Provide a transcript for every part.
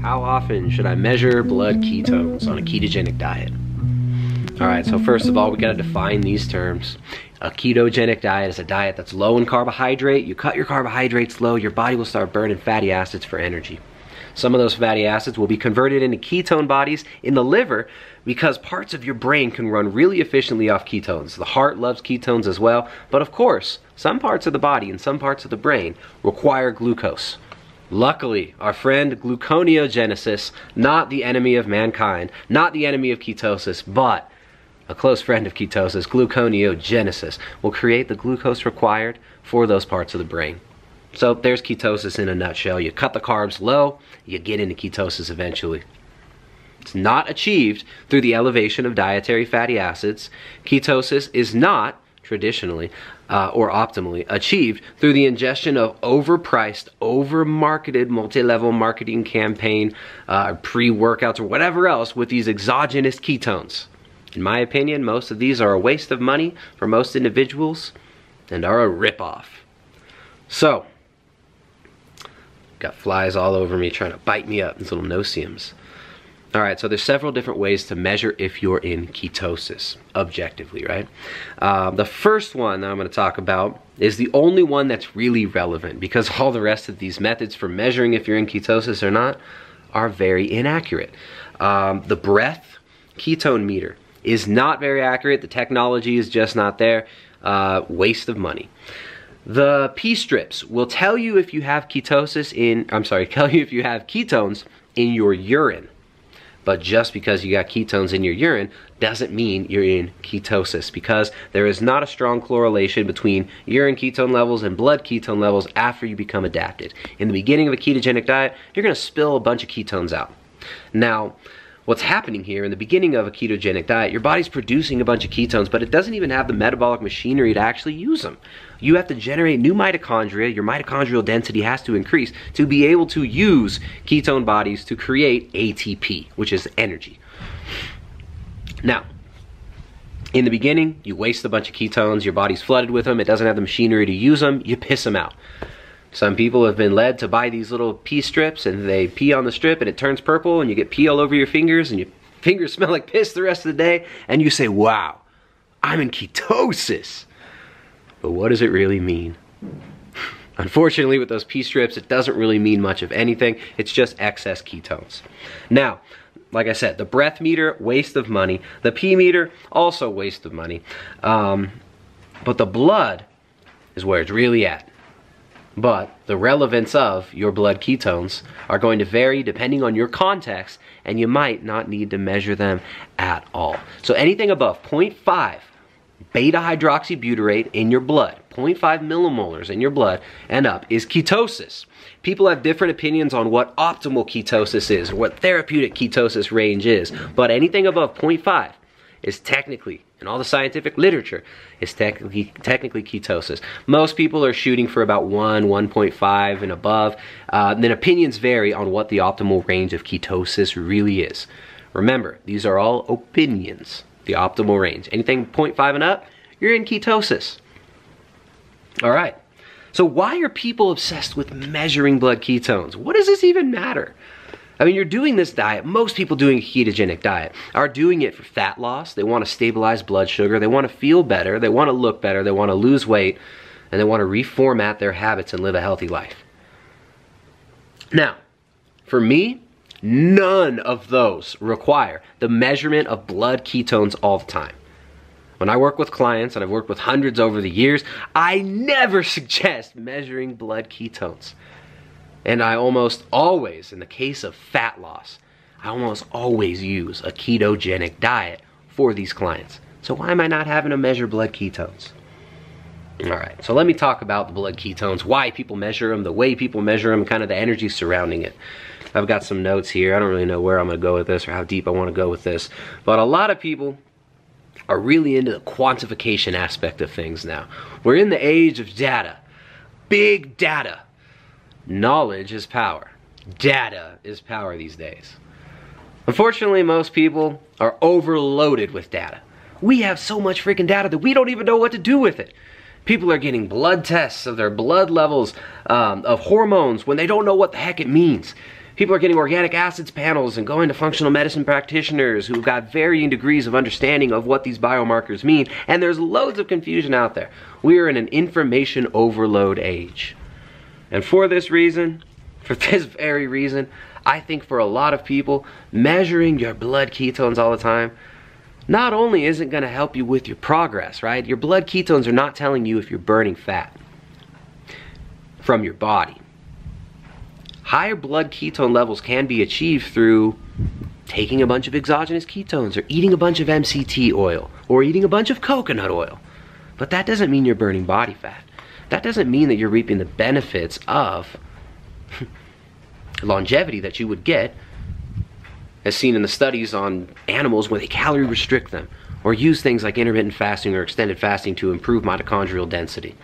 How often should I measure blood ketones on a ketogenic diet? All right, so first of all, we gotta define these terms. A ketogenic diet is a diet that's low in carbohydrate. You cut your carbohydrates low, your body will start burning fatty acids for energy. Some of those fatty acids will be converted into ketone bodies in the liver because parts of your brain can run really efficiently off ketones. The heart loves ketones as well, but of course, some parts of the body and some parts of the brain require glucose. Luckily, our friend gluconeogenesis, not the enemy of mankind, not the enemy of ketosis, but a close friend of ketosis, gluconeogenesis, will create the glucose required for those parts of the brain. So there's ketosis in a nutshell. You cut the carbs low, you get into ketosis eventually. It's not achieved through the elevation of dietary fatty acids. Ketosis is not traditionally or optimally achieved through the ingestion of overpriced, over-marketed, multi-level marketing campaign, pre-workouts or whatever else with these exogenous ketones. In my opinion, most of these are a waste of money for most individuals and are a rip-off. So, got flies all over me trying to bite me up, these little no-see-ums. All right, so there's several different ways to measure if you're in ketosis, objectively, right? The first one that I'm gonna talk about is the only one that's really relevant because all the rest of these methods for measuring if you're in ketosis or not are very inaccurate. The breath ketone meter is not very accurate. The technology is just not there. Waste of money. The pee strips will tell you if you have ketosis tell you if you have ketones in your urine. But just because you got ketones in your urine doesn't mean you're in ketosis because there is not a strong correlation between urine ketone levels and blood ketone levels after you become adapted. In the beginning of a ketogenic diet, you're gonna spill a bunch of ketones out. Now, what's happening here in the beginning of a ketogenic diet, your body's producing a bunch of ketones, but it doesn't even have the metabolic machinery to actually use them. You have to generate new mitochondria. Your mitochondrial density has to increase to be able to use ketone bodies to create ATP, which is energy. Now, in the beginning, you waste a bunch of ketones, your body's flooded with them, it doesn't have the machinery to use them, you piss them out. Some people have been led to buy these little pee strips and they pee on the strip and it turns purple and you get pee all over your fingers and your fingers smell like piss the rest of the day and you say, wow, I'm in ketosis. But what does it really mean? Unfortunately, with those pee strips, it doesn't really mean much of anything. It's just excess ketones. Now, like I said, the breath meter, waste of money. The pee meter, also waste of money. But the blood is where it's really at. But the relevance of your blood ketones are going to vary depending on your context, and you might not need to measure them at all. So anything above 0.5 beta-hydroxybutyrate in your blood, 0.5 millimolars in your blood and up is ketosis. People have different opinions on what optimal ketosis is, or what therapeutic ketosis range is, but anything above 0.5 is technically, in all the scientific literature, is technically ketosis. Most people are shooting for about 1.5 and above. Then opinions vary on what the optimal range of ketosis really is. Remember, these are all opinions, the optimal range. Anything 0.5 and up, you're in ketosis. All right, so why are people obsessed with measuring blood ketones? What does this even matter? I mean, you're doing this diet, most people doing a ketogenic diet are doing it for fat loss. They want to stabilize blood sugar. They want to feel better. They want to look better. They want to lose weight. And they want to reformat their habits and live a healthy life. Now, for me, none of those require the measurement of blood ketones all the time. When I work with clients, and I've worked with hundreds over the years, I never suggest measuring blood ketones. And I almost always, in the case of fat loss, I almost always use a ketogenic diet for these clients. So why am I not having to measure blood ketones? All right, so let me talk about the blood ketones, why people measure them, the way people measure them, kind of the energy surrounding it. I've got some notes here. I don't really know where I'm gonna go with this or how deep I wanna go with this, but a lot of people are really into the quantification aspect of things now. We're in the age of data, big data. Knowledge is power. Data is power these days. Unfortunately, most people are overloaded with data. We have so much freaking data that we don't even know what to do with it. People are getting blood tests of their blood levels of hormones when they don't know what the heck it means. People are getting organic acids panels and going to functional medicine practitioners who've got varying degrees of understanding of what these biomarkers mean, and there's loads of confusion out there. We are in an information overload age. And for this reason, for this very reason, I think for a lot of people, measuring your blood ketones all the time not only isn't going to help you with your progress, right? Your blood ketones are not telling you if you're burning fat from your body. Higher blood ketone levels can be achieved through taking a bunch of exogenous ketones or eating a bunch of MCT oil or eating a bunch of coconut oil. But that doesn't mean you're burning body fat. That doesn't mean that you're reaping the benefits of longevity that you would get as seen in the studies on animals where they calorie restrict them or use things like intermittent fasting or extended fasting to improve mitochondrial density.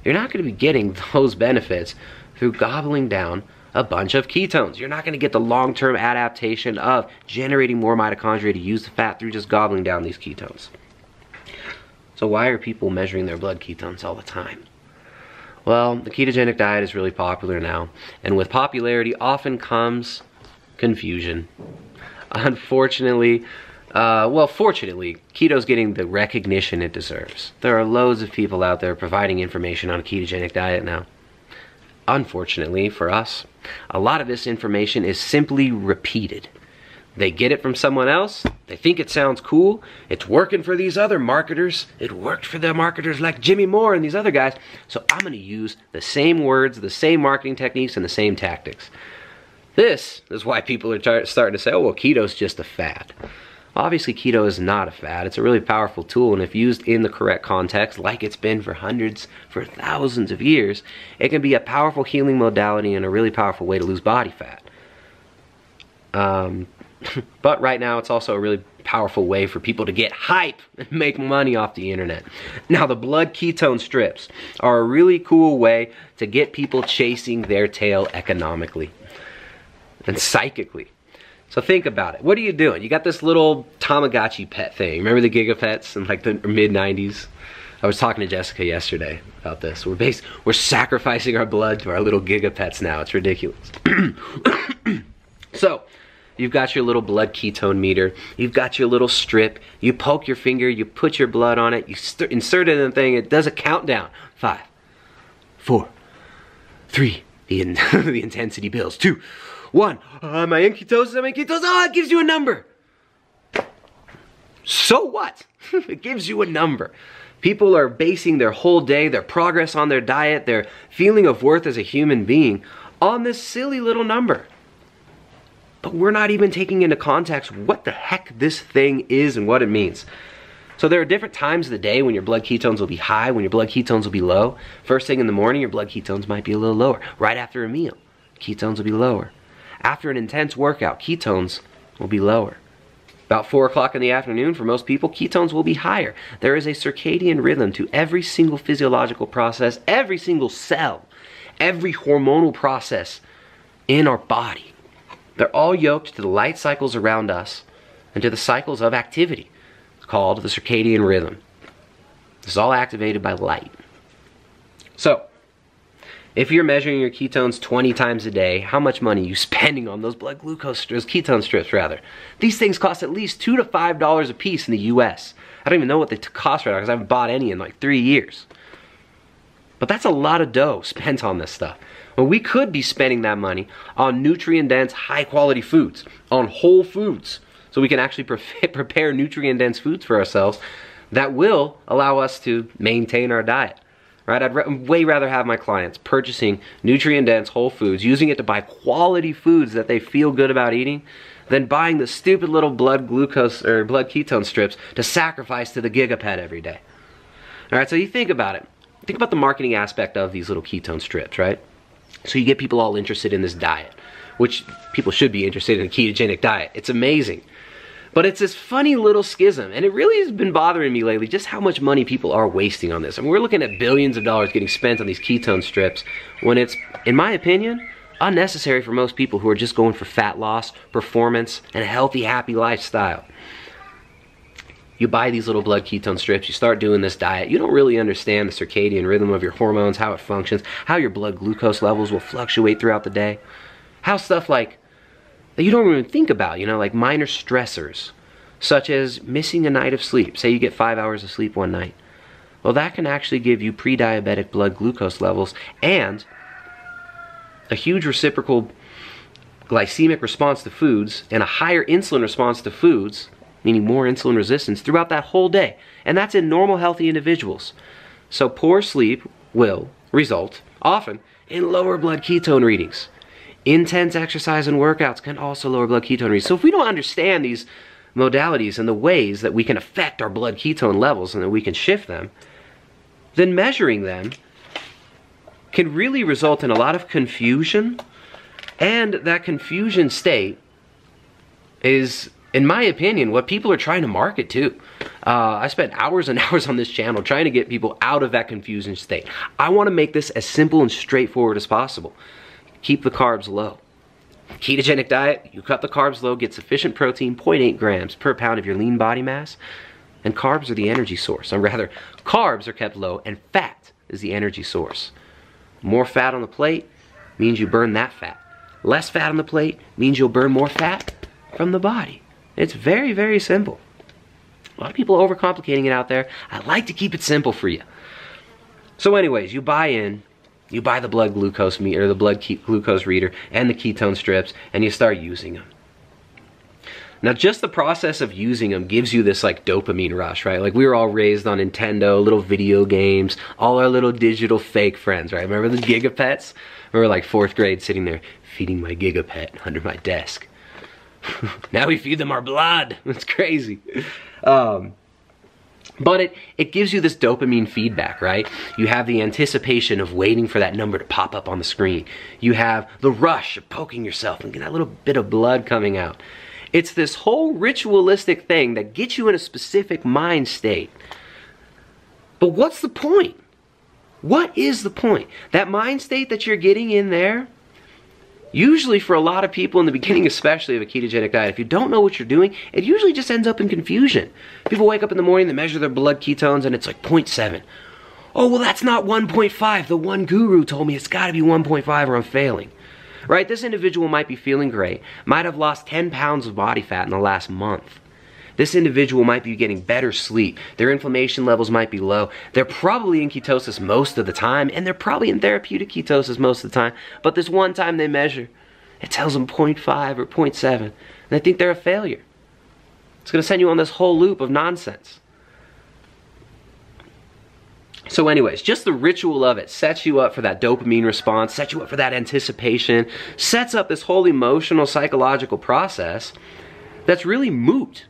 You're not going to be getting those benefits through gobbling down a bunch of ketones. You're not going to get the long-term adaptation of generating more mitochondria to use the fat through just gobbling down these ketones. So why are people measuring their blood ketones all the time? Well, the ketogenic diet is really popular now, and with popularity often comes confusion. Unfortunately, fortunately, keto's getting the recognition it deserves. There are loads of people out there providing information on a ketogenic diet now. Unfortunately for us, a lot of this information is simply repeated. They get it from someone else, they think it sounds cool, it's working for these other marketers, it worked for the marketers like Jimmy Moore and these other guys, so I'm going to use the same words, the same marketing techniques, and the same tactics. This is why people are starting to say, oh, well, keto's just a fad. Obviously, keto is not a fad. It's a really powerful tool, and if used in the correct context, like it's been for hundreds, for thousands of years, it can be a powerful healing modality and a really powerful way to lose body fat. But right now, it's also a really powerful way for people to get hype and make money off the internet. Now, the blood ketone strips are a really cool way to get people chasing their tail economically and psychically. So think about it. What are you doing? You got this little Tamagotchi pet thing. Remember the Gigapets in like the mid-90s? I was talking to Jessica yesterday about this. We're sacrificing our blood to our little Gigapets now. It's ridiculous. So, you've got your little blood ketone meter. You've got your little strip. You poke your finger. You put your blood on it. You insert it in the thing. It does a countdown. 5, 4, 3. The intensity builds. 2, 1. Am I in ketosis? Am I in ketosis? Oh, it gives you a number. So what? It gives you a number. People are basing their whole day, their progress on their diet, their feeling of worth as a human being on this silly little number. But we're not even taking into context what the heck this thing is and what it means. So there are different times of the day when your blood ketones will be high, when your blood ketones will be low. First thing in the morning, your blood ketones might be a little lower. Right after a meal, ketones will be lower. After an intense workout, ketones will be lower. About 4 o'clock in the afternoon, for most people, ketones will be higher. There is a circadian rhythm to every single physiological process, every single cell, every hormonal process in our body. They're all yoked to the light cycles around us and to the cycles of activity called the circadian rhythm. This is all activated by light. So, if you're measuring your ketones 20 times a day, how much money are you spending on those blood glucose strips, ketone strips rather? These things cost at least $2 to $5 a piece in the US. I don't even know what they cost right now because I haven't bought any in like 3 years. But that's a lot of dough spent on this stuff. Well, we could be spending that money on nutrient-dense, high-quality foods, on whole foods, so we can actually prepare nutrient-dense foods for ourselves that will allow us to maintain our diet. Right? I'd way rather have my clients purchasing nutrient-dense whole foods, using it to buy quality foods that they feel good about eating, than buying the stupid little blood glucose or blood ketone strips to sacrifice to the Gigapet every day. All right, so you think about it. Think about the marketing aspect of these little ketone strips, right? So you get people all interested in this diet, which people should be interested in a ketogenic diet. It's amazing. But it's this funny little schism, and it really has been bothering me lately just how much money people are wasting on this. I mean, we're looking at billions of dollars getting spent on these ketone strips when it's, in my opinion, unnecessary for most people who are just going for fat loss, performance, and a healthy, happy lifestyle. You buy these little blood ketone strips, you start doing this diet, you don't really understand the circadian rhythm of your hormones, how it functions, how your blood glucose levels will fluctuate throughout the day, how stuff like that you don't even think about, you know, like minor stressors, such as missing a night of sleep. Say you get 5 hours of sleep one night. Well, that can actually give you pre-diabetic blood glucose levels and a huge reciprocal glycemic response to foods and a higher insulin response to foods, meaning more insulin resistance throughout that whole day. And that's in normal, healthy individuals. So poor sleep will result often in lower blood ketone readings. Intense exercise and workouts can also lower blood ketone readings. So if we don't understand these modalities and the ways that we can affect our blood ketone levels and that we can shift them, then measuring them can really result in a lot of confusion. And that confusion state is, in my opinion, what people are trying to market to. I spent hours and hours on this channel trying to get people out of that confusion state. I want to make this as simple and straightforward as possible. Keep the carbs low. Ketogenic diet, you cut the carbs low, get sufficient protein, 0.8 grams per pound of your lean body mass, and carbs are the energy source. Or rather, carbs are kept low and fat is the energy source. More fat on the plate means you burn that fat. Less fat on the plate means you'll burn more fat from the body. It's very, very simple. A lot of people are overcomplicating it out there. I like to keep it simple for you. So anyways, you buy the blood glucose meter, the blood glucose reader, and the ketone strips, and you start using them. Now, just the process of using them gives you this like dopamine rush, right? Like we were all raised on Nintendo, little video games, all our little digital fake friends, right? Remember the Gigapets? Remember like 4th grade sitting there feeding my Gigapet under my desk. Now we feed them our blood. It's crazy. But it gives you this dopamine feedback, right? You have the anticipation of waiting for that number to pop up on the screen. You have the rush of poking yourself and getting that little bit of blood coming out. It's this whole ritualistic thing that gets you in a specific mind state. But what's the point? What is the point? That mind state that you're getting in there, usually for a lot of people in the beginning, especially of a ketogenic diet, if you don't know what you're doing, it usually just ends up in confusion. People wake up in the morning, they measure their blood ketones, and it's like 0.7. Oh, well, that's not 1.5. The one guru told me it's got to be 1.5 or I'm failing. Right? This individual might be feeling great, might have lost 10 pounds of body fat in the last month. This individual might be getting better sleep. Their inflammation levels might be low. They're probably in ketosis most of the time, and they're probably in therapeutic ketosis most of the time. But this one time they measure, it tells them 0.5 or 0.7, and they think they're a failure. It's going to send you on this whole loop of nonsense. So anyways, just the ritual of it sets you up for that dopamine response, sets you up for that anticipation, sets up this whole emotional, psychological process that's really moot.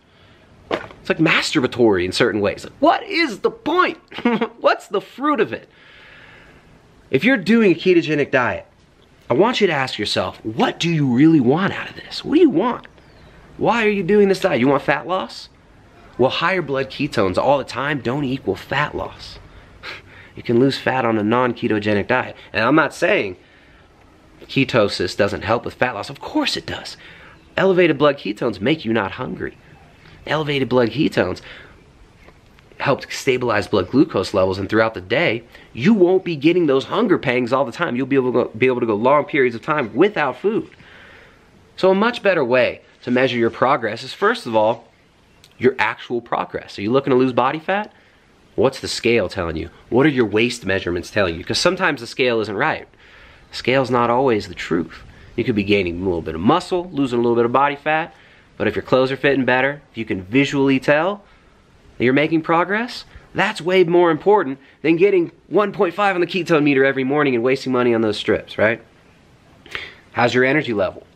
It's like masturbatory in certain ways. Like, what is the point? What's the fruit of it? If you're doing a ketogenic diet, I want you to ask yourself, what do you really want out of this? What do you want? Why are you doing this diet? You want fat loss? Well, higher blood ketones all the time don't equal fat loss. You can lose fat on a non-ketogenic diet. And I'm not saying ketosis doesn't help with fat loss. Of course it does. Elevated blood ketones make you not hungry. Elevated blood ketones help stabilize blood glucose levels, and throughout the day, you won't be getting those hunger pangs all the time. You'll be able to go long periods of time without food. So a much better way to measure your progress is, first of all, your actual progress. Are you looking to lose body fat? What's the scale telling you? What are your waist measurements telling you? Because sometimes the scale isn't right. The scale's not always the truth. You could be gaining a little bit of muscle, losing a little bit of body fat, but if your clothes are fitting better, if you can visually tell that you're making progress, that's way more important than getting 1.5 on the ketone meter every morning and wasting money on those strips, right? How's your energy level?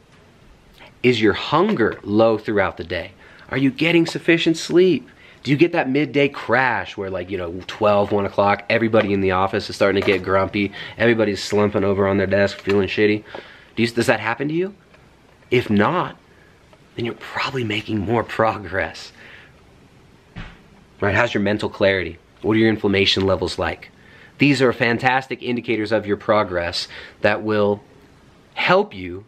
Is your hunger low throughout the day? Are you getting sufficient sleep? Do you get that midday crash where, like, 12, 1 o'clock, everybody in the office is starting to get grumpy, everybody's slumping over on their desk feeling shitty? Does that happen to you? If not, then you're probably making more progress. Right? How's your mental clarity? What are your inflammation levels like? These are fantastic indicators of your progress that will help you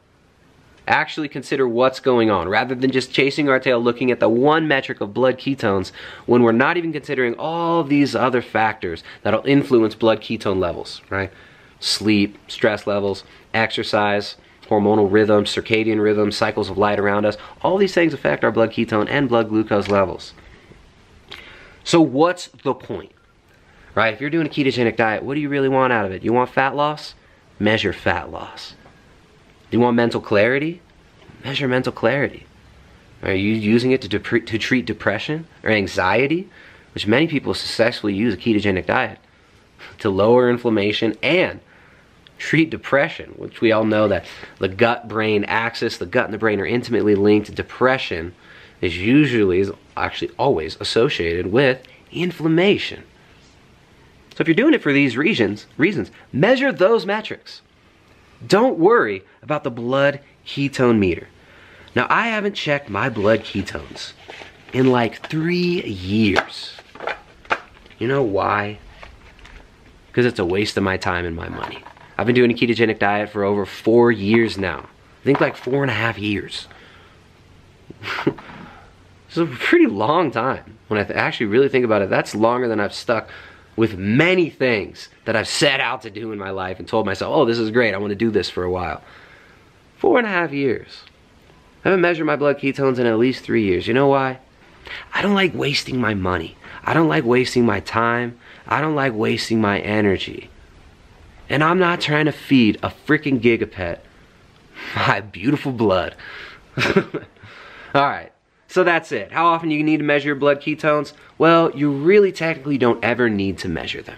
actually consider what's going on, rather than just chasing our tail looking at the one metric of blood ketones when we're not even considering all these other factors that'll influence blood ketone levels, right? Sleep, stress levels, exercise, hormonal rhythms, circadian rhythms, cycles of light around us. All these things affect our blood ketone and blood glucose levels. So what's the point? Right? If you're doing a ketogenic diet, what do you really want out of it? You want fat loss? Measure fat loss. Do you want mental clarity? Measure mental clarity. Are you using it to treat depression or anxiety, which many people successfully use a ketogenic diet to lower inflammation and treat depression, which we all know that the gut-brain axis, the gut and the brain are intimately linked. Depression is actually always associated with inflammation. So if you're doing it for these reasons, measure those metrics. Don't worry about the blood ketone meter. Now, I haven't checked my blood ketones in like 3 years. You know why? Because it's a waste of my time and my money. I've been doing a ketogenic diet for over 4 years now. I think like 4.5 years. It's a pretty long time. When I actually really think about it, that's longer than I've stuck with many things that I've set out to do in my life and told myself, oh, this is great, I want to do this for a while. 4.5 years. I haven't measured my blood ketones in at least 3 years. You know why? I don't like wasting my money. I don't like wasting my time. I don't like wasting my energy. And I'm not trying to feed a freaking gigapet my beautiful blood. Alright, so that's it. How often do you need to measure your blood ketones? Well, you really technically don't ever need to measure them.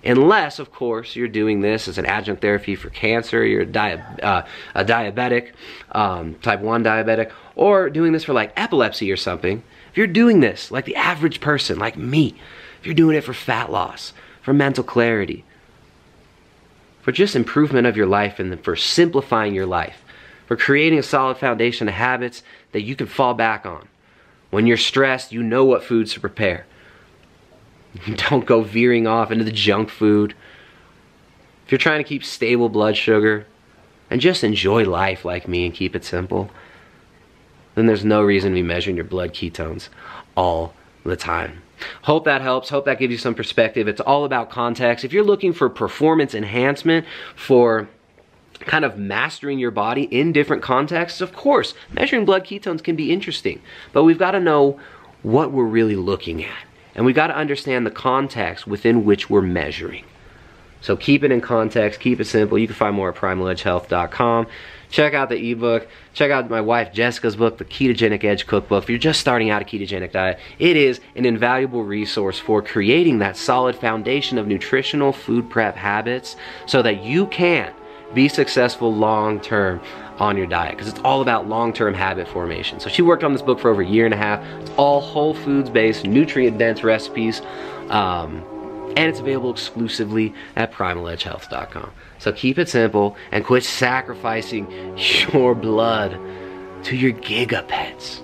Unless, of course, you're doing this as an adjunct therapy for cancer, you're a diabetic, type 1 diabetic, or doing this for like epilepsy or something. If you're doing this like the average person, like me, if you're doing it for fat loss, for mental clarity, for just improvement of your life and for simplifying your life, for creating a solid foundation of habits that you can fall back on. When you're stressed, you know what foods to prepare. Don't go veering off into the junk food. If you're trying to keep stable blood sugar and just enjoy life like me and keep it simple, then there's no reason to be measuring your blood ketones all the time. Hope that helps. Hope that gives you some perspective. It's all about context. If you're looking for performance enhancement, for kind of mastering your body in different contexts, of course, measuring blood ketones can be interesting. But we've got to know what we're really looking at. And we got to understand the context within which we're measuring. So keep it in context, keep it simple. You can find more at primaledgehealth.com. Check out the ebook. Check out my wife Jessica's book, The Ketogenic Edge Cookbook. If you're just starting out a ketogenic diet, it is an invaluable resource for creating that solid foundation of nutritional food prep habits so that you can be successful long-term on your diet, because it's all about long-term habit formation. So she worked on this book for over 1.5 years. It's all whole foods based, nutrient dense recipes, and it's available exclusively at primaledgehealth.com. So keep it simple and quit sacrificing your blood to your gigapets.